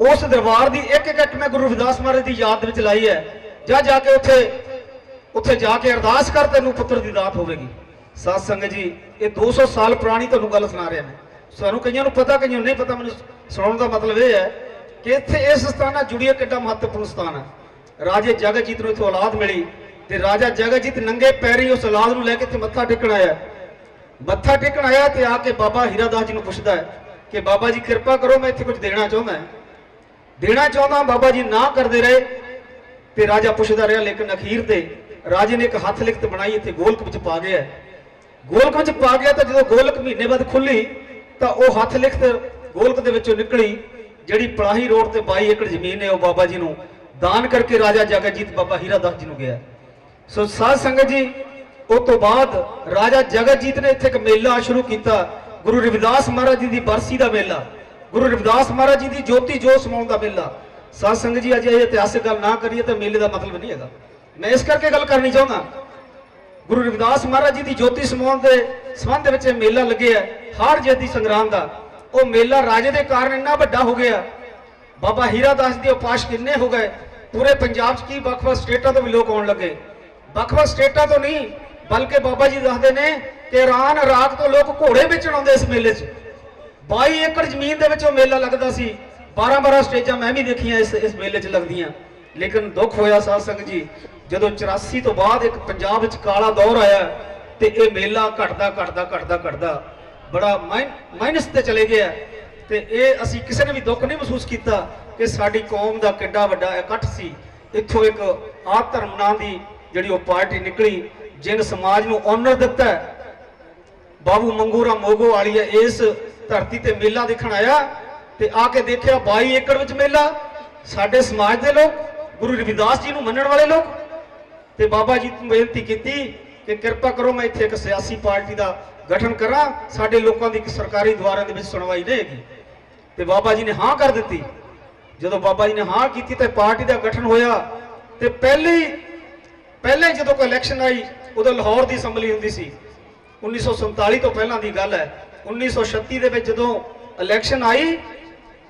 ਉਸ ਦਰਬਾਰ ਦੀ ਇੱਕ ਇੱਕ ਇੱਟ ਮੈਂ ਗੁਰੂ ਰਵਿਦਾਸ ਮਹਾਰਾਜ ਦੀ ਯਾਦ ਵਿੱਚ ਲਾਈ ਹੈ। ਜਾ ਕੇ ਉੱਥੇ ਜਾ ਕੇ ਅਰਦਾਸ ਕਰ, ਤੈਨੂੰ ਪੁੱਤਰ ਦੀ ਦਾਤ ਹੋਵੇਗੀ। ਸਾਧ ਸੰਗਤ ਜੀ ਇਹ 200 ਸਾਲ ਪੁਰਾਣੀ ਤੁਹਾਨੂੰ ਗੱਲ ਸੁਣਾ ਰਿਹਾ ਮੈਂ, ਸਾਨੂੰ ਕਈਆਂ ਨੂੰ ਪਤਾ, ਕਈਆਂ ਨੂੰ ਨਹੀਂ ਪਤਾ। ਮੈਨੂੰ ਸੁਣਾਉਣ ਦਾ ਮਤਲਬ ਇਹ ਹੈ ਕਿ ਇੱਥੇ ਇਸ ਸਥਾਨ ਨਾਲ ਜੁੜੀਏ ਕਿੱਡਾ ਮਹੱਤਵਪੂਰਨ ਸਥਾਨ ਹੈ। ਰਾਜੇ ਜਗਤਜੀਤ ਨੂੰ ਇੱਥੇ ਔਲਾਦ ਮਿਲੀ ਤੇ ਰਾਜਾ ਜਗਤਜੀਤ ਨੰਗੇ ਪੈਰੀ ਉਸ ਔਲਾਦ ਨੂੰ ਲੈ ਕੇ ਇੱਥੇ ਮੱਥਾ ਟੇਕਣ ਆਇਆ। ਮੱਥਾ ਟੇਕਣ ਆਇਆ ਤੇ ਆ ਕੇ ਬਾਬਾ ਹੀਰਾ ਦਾਸ ਜੀ ਨੂੰ ਪੁੱਛਦਾ ਹੈ ਕਿ ਬਾਬਾ ਜੀ ਕਿਰਪਾ ਕਰੋ, ਮੈਂ ਇੱਥੇ ਕੁਝ ਦੇਣਾ ਚਾਹੁੰਦਾ। ਬਾਬਾ ਜੀ ਨਾ ਕਰਦੇ ਰਹੇ ਤੇ ਰਾਜਾ ਪੁੱਛਦਾ ਰਿਹਾ, ਲੇਕਿਨ ਅਖੀਰ ਤੇ ਰਾਜੇ ਨੇ ਇੱਕ ਹੱਥ ਲਿਖਤ ਬਣਾਈ, ਇੱਥੇ ਗੋਲਕ ਵਿੱਚ ਪਾ ਗਿਆ। ਗੋਲਕ ਵਿੱਚ ਪਾ ਗਿਆ ਤਾਂ ਜਦੋਂ ਗੋਲਕ ਮਹੀਨੇ ਬਾਅਦ ਖੁੱਲੀ ਤਾਂ ਉਹ ਹੱਥ ਲਿਖਤ ਗੋਲਕ ਦੇ ਵਿੱਚੋਂ ਨਿਕਲੀ, ਜਿਹੜੀ ਪਲਾਹੀ ਰੋਡ ਤੇ 22 ਏਕੜ ਜ਼ਮੀਨ ਹੈ ਉਹ ਬਾਬਾ ਜੀ ਨੂੰ ਦਾਨ ਕਰਕੇ ਰਾਜਾ ਜਗਤਜੀਤ ਬਾਬਾ ਹੀਰਾ ਦਾਸ ਜੀ ਨੂੰ ਗਿਆ। ਸੋ ਸਾਧ ਸੰਗਤ ਜੀ ਉਸ ਤੋਂ ਬਾਅਦ ਰਾਜਾ ਜਗਤਜੀਤ ਨੇ ਇੱਥੇ ਇੱਕ ਮੇਲਾ ਸ਼ੁਰੂ ਕੀਤਾ, ਗੁਰੂ ਰਵਿਦਾਸ ਮਹਾਰਾਜ ਜੀ ਦੀ ਬਰਸੀ ਦਾ ਮੇਲਾ, ਗੁਰੂ ਰਵਿਦਾਸ ਮਹਾਰਾਜ ਜੀ ਦੀ ਜੋਤੀ ਜੋਤ ਸਮਾਉਣ ਦਾ ਮੇਲਾ। ਸਾਧ ਸੰਗਤ ਜੀ ਅੱਜ ਇਹ ਇਤਿਹਾਸਿਕ ਗੱਲ ਨਾ ਕਰੀਏ ਤਾਂ ਮੇਲੇ ਦਾ ਮਤਲਬ ਨਹੀਂ ਹੈਗਾ। ਮੈਂ ਇਸ ਕਰਕੇ ਗੱਲ ਕਰਨੀ ਚਾਹੁੰਦਾ, ਗੁਰੂ ਰਵਿਦਾਸ ਮਹਾਰਾਜ ਜੀ ਦੀ ਜੋਤੀ ਸਮਾਉਣ ਦੇ ਸੰਬੰਧ ਵਿੱਚ ਇਹ ਮੇਲਾ ਲੱਗਿਆ ਹਾੜ ਜੈਤੀ ਸੰਗਰਾਮ ਦਾ। ਉਹ ਮੇਲਾ ਰਾਜੇ ਦੇ ਕਾਰਨ ਇੰਨਾ ਵੱਡਾ ਹੋ ਗਿਆ, ਬਾਬਾ ਹੀਰਾ ਦਾਸ ਦੇ ਉਪਾਸ਼ ਕਿੰਨੇ ਹੋ ਗਏ, ਪੂਰੇ ਪੰਜਾਬ 'ਚ ਕੀ ਵੱਖ-ਵੱਖ ਸਟੇਟਾਂ ਤੋਂ ਵੀ ਲੋਕ ਆਉਣ ਲੱਗੇ। ਵੱਖ-ਵੱਖ ਸਟੇਟਾਂ ਤੋਂ ਨਹੀਂ ਬਲਕਿ ਬਾਬਾ ਜੀ ਦੱਸਦੇ ਨੇ ਕਿ ਇਰਾਨ ਇਰਾਕ ਤੋਂ ਲੋਕ ਘੋੜੇ ਵੇਚਣ ਆਉਂਦੇ ਇਸ ਮੇਲੇ 'ਚ। 22 ਏਕੜ ਜ਼ਮੀਨ ਦੇ ਵਿੱਚ ਉਹ ਮੇਲਾ ਲੱਗਦਾ ਸੀ। 12 ਸਟੇਜਾਂ ਮੈਂ ਵੀ ਦੇਖੀਆਂ ਇਸ ਮੇਲੇ 'ਚ ਲੱਗਦੀਆਂ। ਲੇਕਿਨ ਦੁੱਖ ਹੋਇਆ ਸਾਧ ਸੰਗਤ ਜੀ, ਜਦੋਂ 84 ਤੋਂ ਬਾਅਦ ਇੱਕ ਪੰਜਾਬ ਵਿੱਚ ਕਾਲਾ ਦੌਰ ਆਇਆ ਤੇ ਇਹ ਮੇਲਾ ਘਟਦਾ ਬੜਾ ਮਾਈਨਸ ਤੇ ਚਲੇ ਗਿਆ। ਤੇ ਇਹ ਅਸੀਂ ਕਿਸੇ ਨੇ ਵੀ ਦੁੱਖ ਨਹੀਂ ਮਹਿਸੂਸ ਕੀਤਾ ਕਿ ਸਾਡੀ ਕੌਮ ਦਾ ਕਿੱਡਾ ਵੱਡਾ ਇਕੱਠ ਸੀ। ਇੱਥੋਂ ਇੱਕ ਆਪ ਧਰਮ ਨਾਂ ਦੀ ਜਿਹੜੀ ਉਹ ਪਾਰਟੀ ਨਿਕਲੀ, ਜਿਨ ਸਮਾਜ ਨੂੰ ਆਨਰ ਦਿੱਤਾ। ਬਾਬੂ ਮੰਗੂ ਰਾਮ ਮੋਗੋ ਵਾਲੀਆ ਇਸ ਧਰਤੀ ਤੇ ਮੇਲਾ ਦੇਖਣ ਆਇਆ ਤੇ ਆ ਕੇ ਦੇਖਿਆ 22 ਏਕੜ ਵਿੱਚ ਮੇਲਾ। ਸਾਡੇ ਸਮਾਜ ਦੇ ਲੋਕ, ਗੁਰੂ ਰਵਿਦਾਸ ਜੀ ਨੂੰ ਮੰਨਣ ਵਾਲੇ ਲੋਕ, ਤੇ ਬਾਬਾ ਜੀ ਨੂੰ ਬੇਨਤੀ ਕੀਤੀ ਕਿ ਕਿਰਪਾ ਕਰੋ ਮੈਂ ਇੱਥੇ ਇੱਕ ਸਿਆਸੀ ਪਾਰਟੀ ਦਾ ਗਠਨ ਕਰਾਂ, ਸਾਡੇ ਲੋਕਾਂ ਦੀ ਸਰਕਾਰੀ ਦੁਆਰਿਆਂ ਦੇ ਵਿੱਚ ਸੁਣਵਾਈ ਨਹੀਂ ਹੈਗੀ। ਤੇ ਬਾਬਾ ਜੀ ਨੇ ਹਾਂ ਕਰ ਦਿੱਤੀ। ਜਦੋਂ ਬਾਬਾ ਜੀ ਨੇ ਹਾਂ ਕੀਤੀ ਤੇ ਪਾਰਟੀ ਦਾ ਗਠਨ ਹੋਇਆ। ਤੇ ਪਹਿਲੇ ਜਦੋਂ ਕੋਈ ਇਲੈਕਸ਼ਨ ਆਈ ਉਦੋਂ ਲਾਹੌਰ ਦੀ ਅਸੈਂਬਲੀ ਹੁੰਦੀ ਸੀ। 1947 ਤੋਂ ਪਹਿਲਾਂ ਦੀ ਗੱਲ ਹੈ। 1936 ਦੇ ਵਿੱਚ ਜਦੋਂ ਇਲੈਕਸ਼ਨ ਆਈ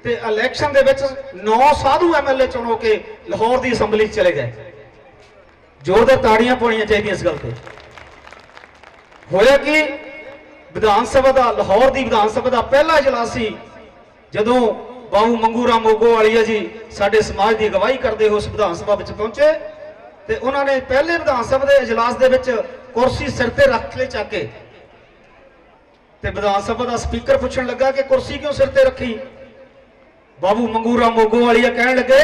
ਤੇ ਇਲੈਕਸ਼ਨ ਦੇ ਵਿੱਚ 9 ਸਾਧੂ ਐਮਐਲਏ ਚੁਣ ਕੇ ਲਾਹੌਰ ਦੀ ਅਸੈਂਬਲੀ 'ਚ ਚਲੇ ਗਏ। ਜ਼ੋਰਦਾਰ ਤਾੜੀਆਂ ਪਾਉਣੀਆਂ ਚਾਹੀਦੀਆਂ ਇਸ ਗੱਲ ਤੇ। ਹੋਇਆ ਕਿ ਵਿਧਾਨ ਸਭਾ ਦਾ, ਲਾਹੌਰ ਦੀ ਵਿਧਾਨ ਸਭਾ ਦਾ ਪਹਿਲਾ ਇਜਲਾਸ ਸੀ ਜਦੋਂ ਬਾਬੂ ਮੰਗੂ ਰਾਮ ਮੋਗੋ ਵਾਲੀਆ ਜੀ ਸਾਡੇ ਸਮਾਜ ਦੀ ਅਗਵਾਈ ਕਰਦੇ ਹੋਏ ਉਸ ਵਿਧਾਨ ਸਭਾ ਵਿੱਚ ਪਹੁੰਚੇ ਤੇ ਉਹਨਾਂ ਨੇ ਪਹਿਲੇ ਵਿਧਾਨ ਸਭਾ ਦੇ ਇਜਲਾਸ ਦੇ ਵਿੱਚ ਕੁਰਸੀ ਸਿਰ ਤੇ ਰੱਖ ਲਈ ਚੱਕ ਕੇ। ਤੇ ਵਿਧਾਨ ਸਭਾ ਦਾ ਸਪੀਕਰ ਪੁੱਛਣ ਲੱਗਾ ਕਿ ਕੁਰਸੀ ਕਿਉਂ ਸਿਰ ਤੇ ਰੱਖੀ। ਬਾਬੂ ਮੰਗੂ ਰਾਮ ਮੋਗੋ ਵਾਲੀਆ ਕਹਿਣ ਲੱਗੇ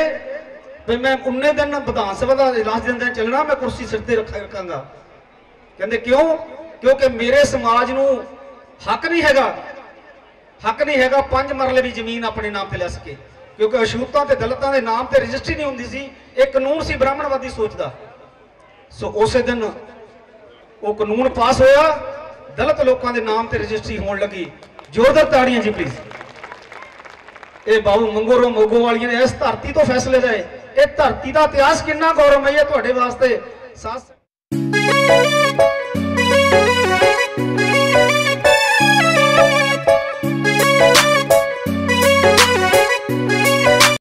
ਵੀ ਮੈਂ 19 ਦਿਨ ਵਿਧਾਨ ਸਭਾ ਦਾ ਇਜਲਾਸ ਦੇ ਅੰਦਰ ਚੱਲਣਾ, ਮੈਂ ਕੁਰਸੀ ਸਿਰ ਤੇ ਰੱਖਾਂਗਾ। ਕਹਿੰਦੇ ਕਿਉਂ? ਕਿਉਂਕਿ ਮੇਰੇ ਸਮਾਜ ਨੂੰ ਹੱਕ ਨਹੀਂ ਹੈਗਾ 5 ਮਰਲੇ ਵੀ ਜ਼ਮੀਨ ਆਪਣੇ ਨਾਮ ਤੇ ਲੈ ਸਕੇ, ਕਿਉਂਕਿ ਅਛੂਤਾਂ ਤੇ ਦਲਿਤਾਂ ਦੇ ਨਾਮ ਤੇ ਰਜਿਸਟਰੀ ਨਹੀਂ ਹੁੰਦੀ ਸੀ। ਇਹ ਕਾਨੂੰਨ ਸੀ ਬ੍ਰਾਹਮਣਵਾਦੀ ਸੋਚ ਦਾ। ਸੋ ਉਸੇ ਦਿਨ वो कानून पास होया, दलित लोगों के नाम ते रजिस्ट्री होने लगी। जोरदार ताड़ियां जी प्लीज। ये बाबू मंगोरो मोगो वालियां ने इस धरती तो फैसले लए। ये धरती का इतिहास कितना गौरवमय है तुहाडे वास्ते। साथ